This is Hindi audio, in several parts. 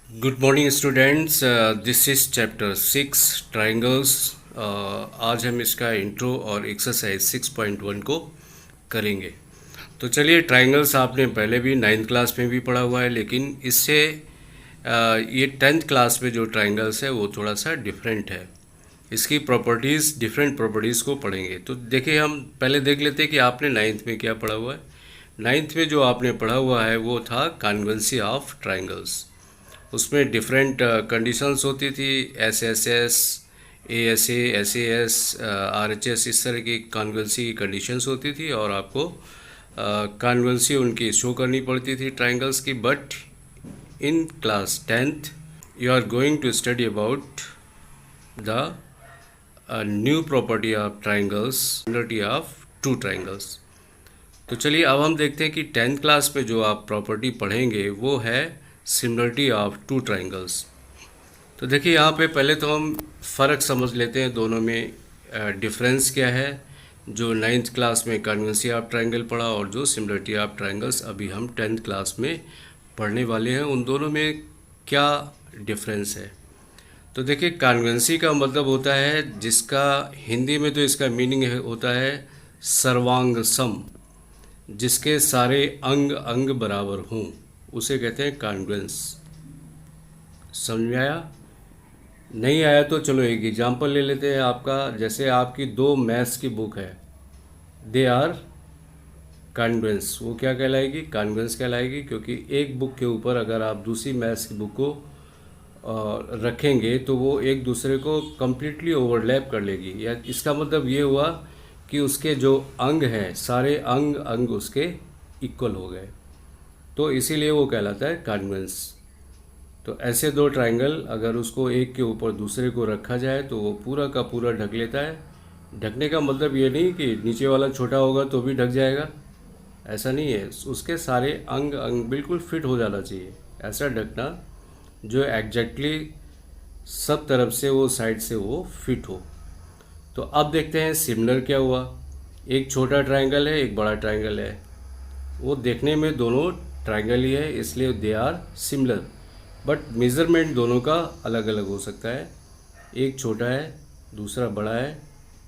Good morning students. This is chapter 6 triangles. आज हम इसका इंट्रो और एक्सरसाइज 6.1 को करेंगे। तो चलिए, ट्राइंगल्स आपने पहले भी 9th क्लास में भी पढ़ा हुआ है, लेकिन इससे ये 10th क्लास में जो ट्राइंगल्स है वो थोड़ा सा डिफरेंट है। इसकी प्रॉपर्टीज़, डिफरेंट प्रॉपर्टीज़ को पढ़ेंगे। तो देखिए, हम पहले देख लेते हैं कि आपने 9th में क्या पढ़ा हुआ है। 9th में जो आपने पढ़ा हुआ है वो था कॉन्वेंसी ऑफ ट्राइंगल्स। उसमें डिफरेंट कंडीशंस होती थी, S S S, A S S, R H S, इस तरह की कॉन्वेंसी की कंडीशंस होती थी और आपको कॉन्वेंसी उनकी शो करनी पड़ती थी ट्राइंगल्स की। But in class 10th you are going to study about the new property of triangles, similarity of two triangles. तो चलिए, अब हम देखते हैं कि 10th क्लास में जो आप प्रॉपर्टी पढ़ेंगे वो है सिमिलरिटी ऑफ टू ट्राइंगल्स। तो देखिए, यहाँ पे पहले तो हम फ़र्क समझ लेते हैं दोनों में, डिफरेंस क्या है। जो 9th क्लास में कॉन्वेंसी ऑफ ट्राइंगल पढ़ा और जो सिमिलरिटी ऑफ ट्राइंगल्स अभी हम 10th क्लास में पढ़ने वाले हैं, उन दोनों में क्या डिफरेंस है। तो देखिए, कॉन्वेंसी का मतलब होता है, जिसका हिंदी में तो इसका मीनिंग होता है सर्वांग सम, जिसके सारे अंग अंग बराबर हों, उसे कहते हैं कॉन्ग्रुएंस। समझ में आया? नहीं आया तो चलो एक एग्जांपल ले लेते हैं आपका। जैसे आपकी दो मैथ्स की बुक है, दे आर कॉन्ग्रुएंस। वो क्या कहलाएगी? कॉन्ग्रुएंस कहलाएगी, क्योंकि एक बुक के ऊपर अगर आप दूसरी मैथ्स की बुक को रखेंगे तो वो एक दूसरे को कम्प्लीटली ओवरलैप कर लेगी। या इसका मतलब ये हुआ कि उसके जो अंग हैं, सारे अंग अंग उसके इक्वल हो गए, तो इसीलिए वो कहलाता है कॉन्ग्रुएंस। तो ऐसे दो ट्राइंगल अगर उसको एक के ऊपर दूसरे को रखा जाए तो वो पूरा का पूरा ढक लेता है। ढकने का मतलब ये नहीं कि नीचे वाला छोटा होगा तो भी ढक जाएगा, ऐसा नहीं है। उसके सारे अंग अंग बिल्कुल फिट हो जाना चाहिए। ऐसा ढकना जो एग्जैक्टली सब तरफ से, वो साइड से वो फिट हो। तो अब देखते हैं सिमिलर क्या हुआ। एक छोटा ट्राइंगल है, एक बड़ा ट्राइंगल है। वो देखने में दोनों ट्राइंगल ही है, इसलिए they are similar, but measurement दोनों का अलग अलग हो सकता है। एक छोटा है, दूसरा बड़ा है।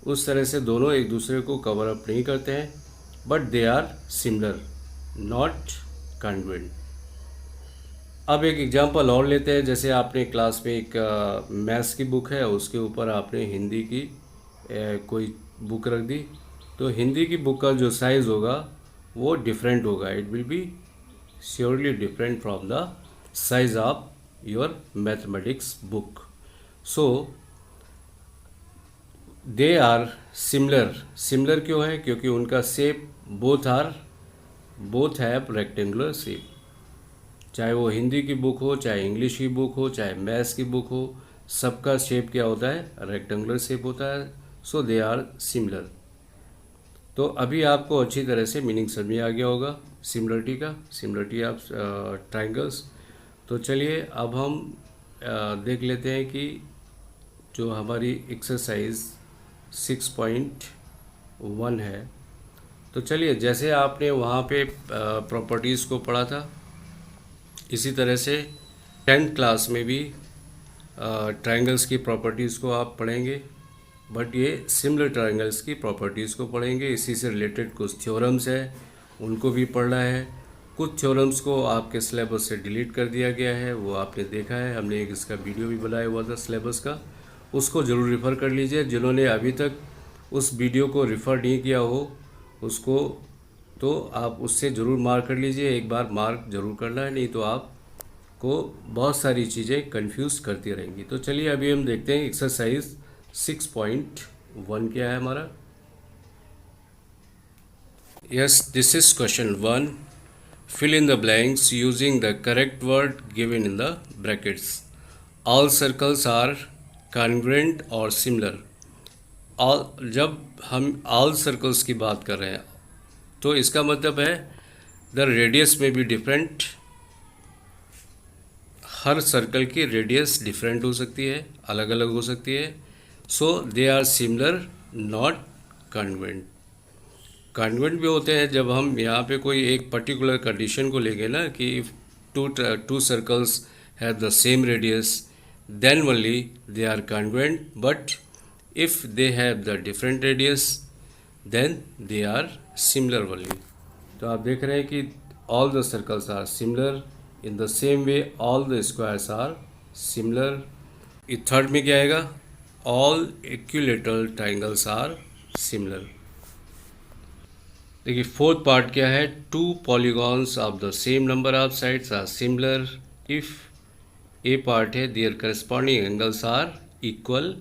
उस तरह से दोनों एक दूसरे को कवर अप नहीं करते हैं, but they are similar, not congruent. अब एक एग्जांपल और लेते हैं। जैसे आपने क्लास में एक मैथ्स की बुक है, उसके ऊपर आपने हिंदी की कोई बुक रख दी, तो हिंदी की बुक का जो साइज़ होगा वो डिफरेंट होगा। It will be surely different from the size of your mathematics book. So they are similar. Similar क्यों है? क्योंकि उनका shape both have rectangular shape. चाहे वो हिंदी की बुक हो, चाहे इंग्लिश की बुक हो, चाहे मैथ्स की बुक हो, सबका शेप क्या होता है? रेक्टेंगुलर शेप होता है। So they are similar. तो अभी आपको अच्छी तरह से मीनिंग समझ में आ गया होगा सिमिलरिटी का, सिमिलरिटी ऑफ ट्राइंगल्स। तो चलिए, अब हम देख लेते हैं कि जो हमारी एक्सरसाइज 6.1 है। तो चलिए, जैसे आपने वहाँ पे प्रॉपर्टीज़ को पढ़ा था, इसी तरह से 10th क्लास में भी ट्राइंगल्स की प्रॉपर्टीज़ को आप पढ़ेंगे, बट ये सिमिलर ट्राइंगल्स की प्रॉपर्टीज़ को पढ़ेंगे। इसी से रिलेटेड कुछ थ्योरम्स है, उनको भी पढ़ना है। कुछ थ्योरम्स को आपके सिलेबस से डिलीट कर दिया गया है, वो आपने देखा है। हमने एक इसका वीडियो भी बनाया हुआ था सिलेबस का, उसको ज़रूर रेफ़र कर लीजिए। जिन्होंने अभी तक उस वीडियो को रेफ़र नहीं किया हो उसको, तो आप उससे ज़रूर मार्क कर लीजिए। एक बार मार्क ज़रूर करना है, नहीं तो आपको बहुत सारी चीज़ें कंफ्यूज करती रहेंगी। तो चलिए, अभी हम देखते हैं एक्सरसाइज 6.1 क्या है हमारा। Yes, this is question 1। Fill in the blanks using the correct word given in the brackets. All circles are congruent और सिमिलर। ऑल, जब हम ऑल सर्कल्स की बात कर रहे हैं तो इसका मतलब है द रेडियस में भी डिफरेंट। हर सर्कल की रेडियस डिफरेंट हो सकती है, अलग अलग हो सकती है। So they are similar, not congruent. Congruent भी होते हैं जब हम यहाँ पे कोई एक पर्टिकुलर कंडीशन को लेंगे ना, कि if two circles have the same radius, then only they are congruent. But if they have the different radius, then they are similar only. तो आप देख रहे हैं कि all the circles are similar. In the same way, all the squares are similar. ये थर्ड में क्या आएगा? All equilateral triangles are similar. देखिए फोर्थ पार्ट क्या है? Two polygons of the same number of sides are similar if a part है their corresponding angles are equal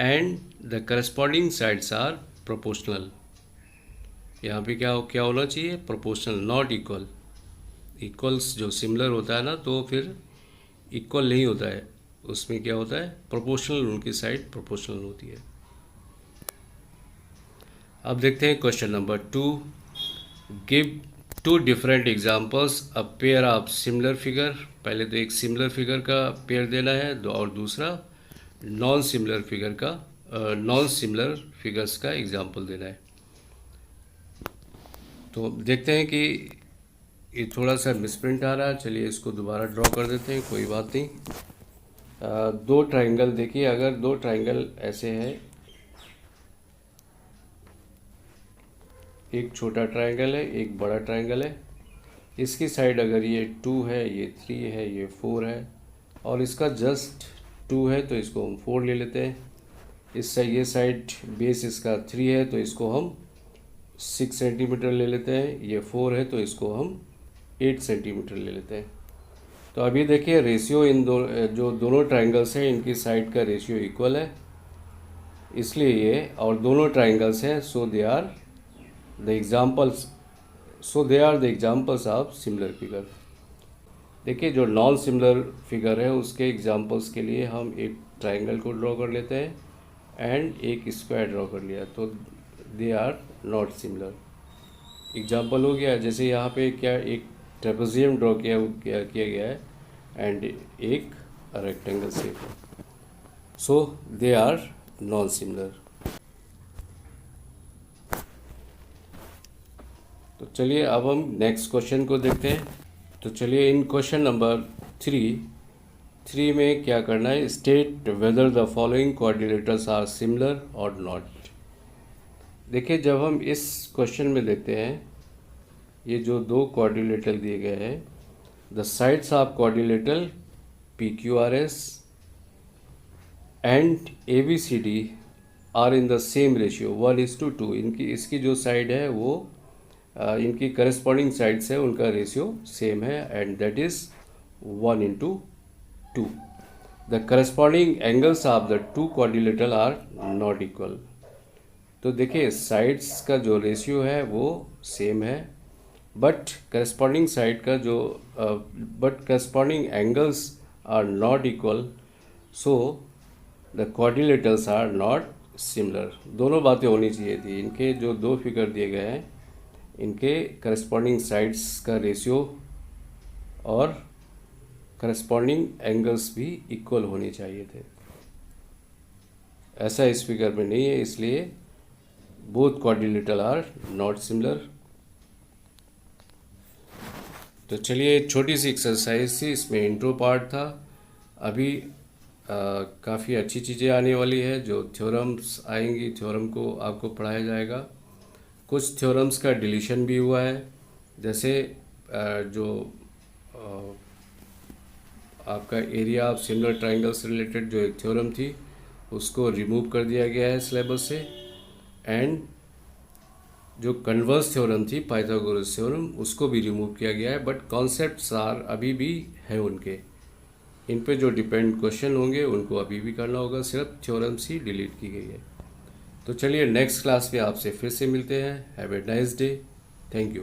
and the corresponding sides are proportional. यहाँ पे क्या होना चाहिए? Proportional, not equal. इक्वल्स जो सिमिलर होता है ना, तो फिर इक्वल नहीं होता है, उसमें क्या होता है? प्रोपोर्शनल, उनकी साइड प्रोपोर्शनल होती है. अब देखते हैं question number 2. Give two different examples a pair of similar figure. पहले तो एक सिमिलर फिगर का पेयर देना है और दूसरा नॉन सिमिलर फिगर्स का एग्जांपल देना है. तो देखते हैं कि ये थोड़ा सा मिसप्रिंट आ रहा है. चलिए इसको दोबारा ड्रॉ कर देते हैं, कोई बात नहीं. दो ट्राइंगल देखिए, अगर दो ट्राइंगल ऐसे हैं, एक छोटा ट्राइंगल है, एक बड़ा ट्राइंगल है. इसकी साइड अगर ये 2 है, ये 3 है, ये 4 है, और इसका जस्ट 2 है तो इसको हम 4 ले लेते हैं. ये साइड बेस इसका 3 है तो इसको हम 6 सेंटीमीटर ले लेते हैं. ये 4 है तो इसको हम 8 सेंटीमीटर ले लेते हैं. तो अभी देखिए रेशियो इन जो दोनों ट्राइंगल्स हैं, इनकी साइड का रेशियो इक्वल है, इसलिए ये, और दोनों ट्राइंगल्स हैं, so they are the examples of similar figure. देखिए जो नॉन सिमिलर फिगर है उसके एग्जाम्पल्स के लिए हम एक ट्राइंगल को ड्रॉ कर लेते हैं एंड एक स्क्वायर ड्रॉ कर लिया, तो they are not similar. Example हो गया, जैसे यहाँ पे क्या एक ट्रेपेजियम ड्रॉ किया गया है एंड एक रेक्टेंगल शेप है, so they are non similar. तो चलिए अब हम नेक्स्ट क्वेश्चन को देखते हैं. तो चलिए इन क्वेश्चन नंबर 3 में क्या करना है? State whether the following quadrilaterals are similar और नॉट. देखिए जब हम इस क्वेश्चन में देखते हैं, ये जो दो क्वाड्रिलेटरल दिए गए हैं, the sides of quadrilateral PQRS and ABCD are in the same ratio 1:2. इसकी जो साइड है वो इनकी करस्पॉन्डिंग साइड्स है, उनका रेशियो सेम है and that is 1:2. The corresponding angles of the two quadrilateral are not equal. तो देखिए साइड्स का जो रेशियो है वो सेम है, but corresponding angles are not equal, so the quadrilaterals are not similar. दोनों बातें होनी चाहिए थी. इनके जो दो फिगर दिए गए हैं, इनके करस्पॉन्डिंग साइड्स का रेशियो और करस्पॉन्डिंग एंगल्स भी इक्वल होने चाहिए थे. ऐसा इस फिगर में नहीं है, इसलिए both quadrilateral are not similar. तो चलिए छोटी सी एक्सरसाइज थी, इसमें इंट्रो पार्ट था. अभी काफ़ी अच्छी चीज़ें आने वाली है. जो थ्योरम्स आएंगी, थ्योरम को आपको पढ़ाया जाएगा. कुछ थ्योरम्स का डिलीशन भी हुआ है, जैसे जो आपका एरिया ऑफ सिमिलर ट्राइंगल से रिलेटेड जो एक थ्योरम थी उसको रिमूव कर दिया गया है सिलेबस से, एंड जो कन्वर्स थ्योरम थी पाइथागोरस थ्योरम उसको भी रिमूव किया गया है, बट कॉन्सेप्ट्स आर अभी भी हैं उनके. इन पे जो डिपेंड क्वेश्चन होंगे उनको अभी भी करना होगा, सिर्फ थ्योरम्स ही डिलीट की गई है. तो चलिए नेक्स्ट क्लास में आपसे फिर से मिलते हैं. Have a nice day. Thank you.